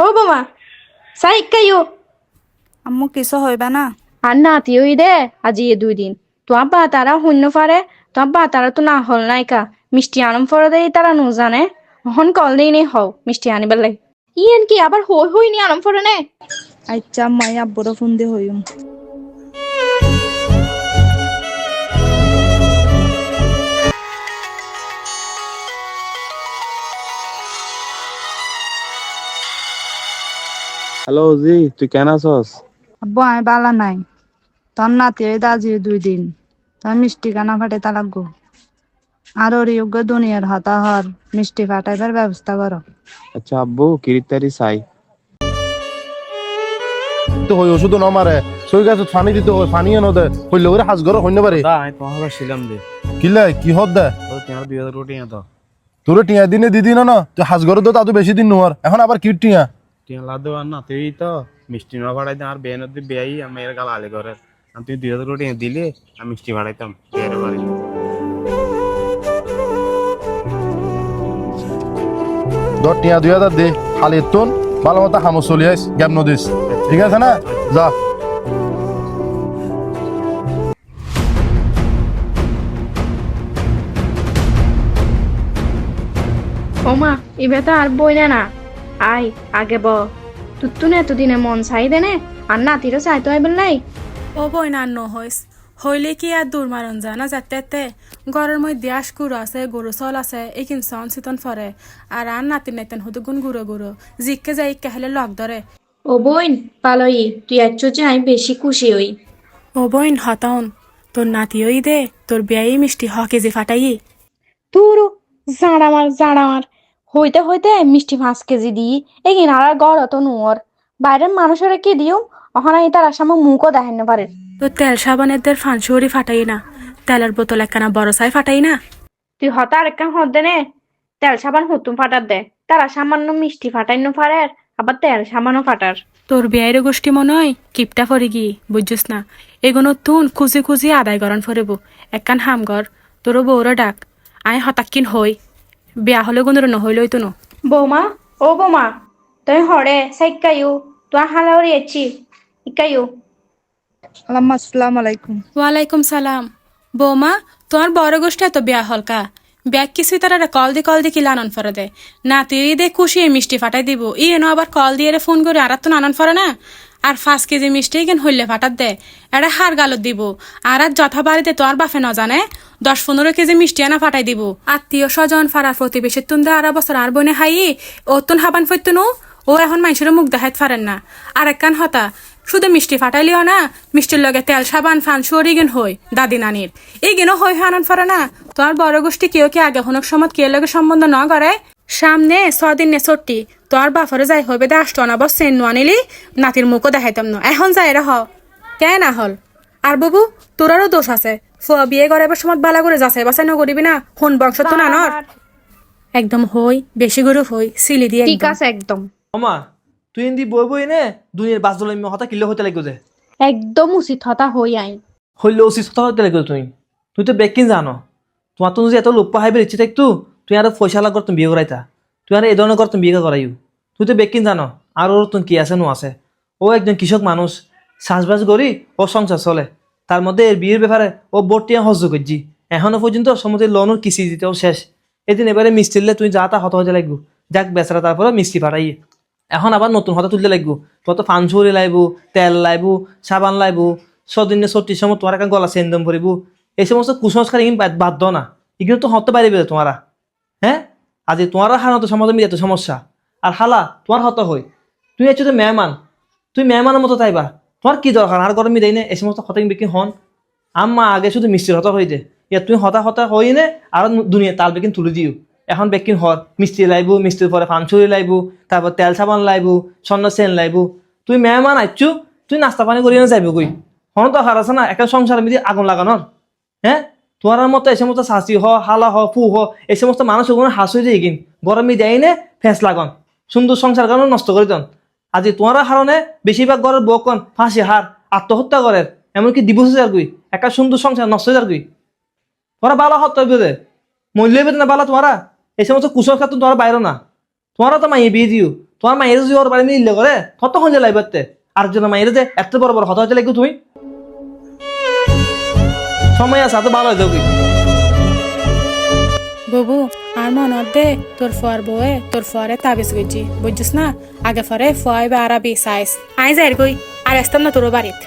ও বোমা সাই কাইও আম্মু কিছু হইবা না? আর নাতি ওই দে আজি 2 দিন তো আব্বা তারা শূন্য পারে তো আব্বা তারা তো না হল নাইকা মিষ্টি আনম ফরে দেই তারা নো জানে হন কল দেই নেই হও মিষ্টি আনিবার লাই ইয়েন কি আবার হই হই নি আনম ফরে নে আচ্ছা আম্মাই আব্বুরও ফোন দিয়ে হইম। হ্যালো জি, তুই কেন আছস? আব্বু আমি বালা নাই, তোর নাতি ওই দাজি 2 দিন, তোর মিষ্টি কানা ফাটে তা লাগবো। আর ওর যোগ্য দুনিয়ার হতা হর মিষ্টি ফাটাইবার ব্যবস্থা করো। আচ্ছা আব্বু কিরিতারি চাই। তো হই ওষুধ ন মারে সই গাছত পানি দিতে হয়, পানিও ন দে হইলে ওরে হাজ ঘর হইন পারে দা আমি তোমার ছিলাম দে কিলে কি হদ দে তো তোমার 2000 কোটি তো তোরে টিয়া দিনে দিদি না তুই হাজ ঘর তো তা তো বেশি দিন নোয়ার এখন আবার কি টিয়া টিয়া লাদো আর না তুই তো মিষ্টি না ভাড়াই আর বেন দি বেই আমি এর গাল আলে করে আমি তুই 2000 কোটি দিলে আমি মিষ্টি ভাড়াইতাম এর বাড়ি দর টিয়া 2000 দে খালি তোন ভালো মতো হামো চলি আইস গ্যাপ নদিস ঠিক আছে না যা ওমা ইবে তো আর বই না আই আগে ব তুত্তুনে এতদিনে মন চাই দেনে আর নাতিরও চাইতো আইবেল নাই ও বই না নহইস হইলে কি আর দূর মারণ জানা যাতে ঘরের মধ্যে আশকুর আছে গরু চল আছে এইখিন সন চিতন ফরে আর নাতিন নাইতেন হতো গুণ গুঁড়ো জিককে যাই ইক্কে হেলে লগ ধরে। ও বইন পালই তুই একচো যে আমি বেশি খুশি হই ও বইন হতাউন তোর নাতি ওই দে তোর বিয়াই মিষ্টি কেজি ফাটাই তোর জাড়ামার হইতে হইতে মিষ্টি 5 কেজি দিই এগিন আর গড় তো নুয়র বাইরের মানুষের কি দিও ওখানে তার আসামে মুখও দেখান না পারে তোর তেল সাবানের দের ফানসুরি ফাটাই না তেলের বোতল একখানা বড় সাই ফাটাই না তুই হতা আরেকখান হত দে নে তেল সাবান হুতুম ফাটার দে তারা সামান্য মিষ্টি ফাটাইনো পারে আবার তেল সামান্য ফাটার তোর বিয়াইর গোষ্ঠী মনে হয় কিপটা ফরে গি বুঝছিস না এগুলো তুন খুঁজি আদায় গরণ ফরেব একখান হামগর তোর বউরা ডাক আয় হতাক্কিন হই বিয়া হলে গুণর নহইলই তো ন বৌমা ও বৌমা তুই হরে সাইকাইও তুই হালাওরি এচি ইকাইও আম্মা আসসালামু আলাইকুম। ওয়ালাইকুম সালাম। বৌমা তোমার বড় গোষ্ঠী এত বিয়া হলকা ব্যাগ কিছুই তারা কল দি কিলা আনন ফরে দে নাতি দে খুশি মিষ্টি ফাটাই দিব ই এনো আবার কল দিয়ে ফোন করে আর তো আনন ফরে না আর 5 কেজি মিষ্টি কেন হইলে ফাটাত দে এটা হার গালত দিব আর যথা বাড়িতে তোমার বাফে ন জানে 10-15 কেজি মিষ্টি আনা ফাটাই দিব আত্মীয় স্বজন ফারা প্রতিবেশীর তুন দে আর বছর আর বনে হাই ও তুন হাবান ফইতুনো ও এখন মানুষের মুখ দেখাইতে পারেন না আর একখান হতা শুধু মিষ্টি ফাটাইলিও না মিষ্টির লগে তেল সাবান ফানসুর ইগেন হই দাদি নানির ইগেনও হই হানন ফরে না তোমার বড় গোষ্ঠী কেউ কি আগে হনক সমত কে লগে সম্বন্ধ ন করে সামনে 6 দিন নে ছুটি তোর বাফরে যাই হইবে দে 8 আনা বস সেন আনিলি নাতির মুখও দেখাইতাম না এখন যাই রহ কে না হল আর বাবু তোরারও দোষ আছে ফুয়া বিয়ে করাবার সময় বালা করে যাচাই বাছাই নকরিবি না হুন বংশ তো নানর একদম হই বেশি গরু হই সিলি দিয়ে ঠিক আছে একদম মামা তুই এন্দি বই বই নে দুনিয়ার বাস দলাই হতা কিলে হইতে লাগবে যে একদম উচিত হতা হই আই হইলে উচিত হতা হইতে লাগবে তুই তো বেকিন জানো তোমার তো যদি এত লোক পাহাইবে ইচ্ছে থাকতু তুই আর পয়সা লাগ তুমি বিয়ে করাইতা তুই আর এই ধরনের কর তুমি বিয়ে করাইও তুই তো বেকিন জানো আর ওর তুমি কি আছে নো আছে ও একজন কৃষক মানুষ চাষবাস করি ও সংসার চলে তার মধ্যে এর বিয়ের ব্যাপারে ও বোর্ডটিয়া সহ্য করছি এখনো পর্যন্ত সমুদ্রের লোনের কিস্তি দিতেও শেষ এদিন এবারে মিস্ত্রিলে তুই যা তা হত হতে লাগবো যাক বেচারা তারপরে মিস্ত্রি পাঠাই এখন আবার নতুন হতা তুলতে লাগবো তোমার তো ফানসুরি লাইবো তেল লাইবো সাবান লাইবো 6 দিনে 30 সময় তোমার এখন গলা সেন্দম ভরিব এই সমস্ত কুসংস্কার ইন বাধ্য না এগুলো তো হতে পারিবে তোমারা হ্যাঁ আজ তোমারা হারা তো সমাজে মিলে এত সমস্যা আর হালা তোমার হত হয় তুই এর তো মেহমান তুই মেহমানের মতো তাইবা তোমার কি দরকার আর গরমই দেয় না এই সমস্ত হতা বিক্রি হন আম্মা আগে শুধু মিষ্টির হতা হয়ে যায় ইয়া তুই হতা হই নে আর দুনিয়া তাল বেকিন তুলে দিও এখন বেকিন হর মিষ্টি লাইবো মিষ্টির পরে ফানসুরি লাইবো তারপর তেল সাবান লাইবো স্বর্ণ সেন লাইবো তুই মেহমান আইছু তুই নাস্তা পানি করিয়ে যাইব কই হন তো হার আছে না একটা সংসার মিদি আগুন লাগানোর হ্যাঁ তোমার মতো এই সমস্ত শাসি হ হালা হ ফু হ এই সমস্ত মানুষ ওগুলো হাসুই দিয়ে কিন গরমে দেয় নে ফেঁস লাগান সুন্দর সংসার কারণ নষ্ট করে দেন আজি তোমার হারণে বেশিরভাগ ঘরের বকন ফাঁসি হার আত্মহত্যা করেন এমনকি ডিভোর্স যার গুই একটা সুন্দর সংসার নষ্ট যার গুই তোরা বালা হত্যা দে মূল্য না বালা তোমারা এই সমস্ত কুসংস্কার তো তোমার বাইরে না তোমারা তো মাইয়ে বিয়ে দিও তোমার মায়ের যদি ওর বাড়ি মিললে করে কত হয়ে লাইবারতে আর জন্য মায়ের যে এত বড় বড় হতা হতে লাগবে তুমি সময় আছে এত ভালো হয়ে যাও বাবু আর মনত দে তোর ফর বয়ে তোর ফরে তাবিজ গেছি বুঝছিস না আগে ফরে ফয় বা আরাবি সাইজ আই যাই গই আর আসতাম না তোর বাড়িতে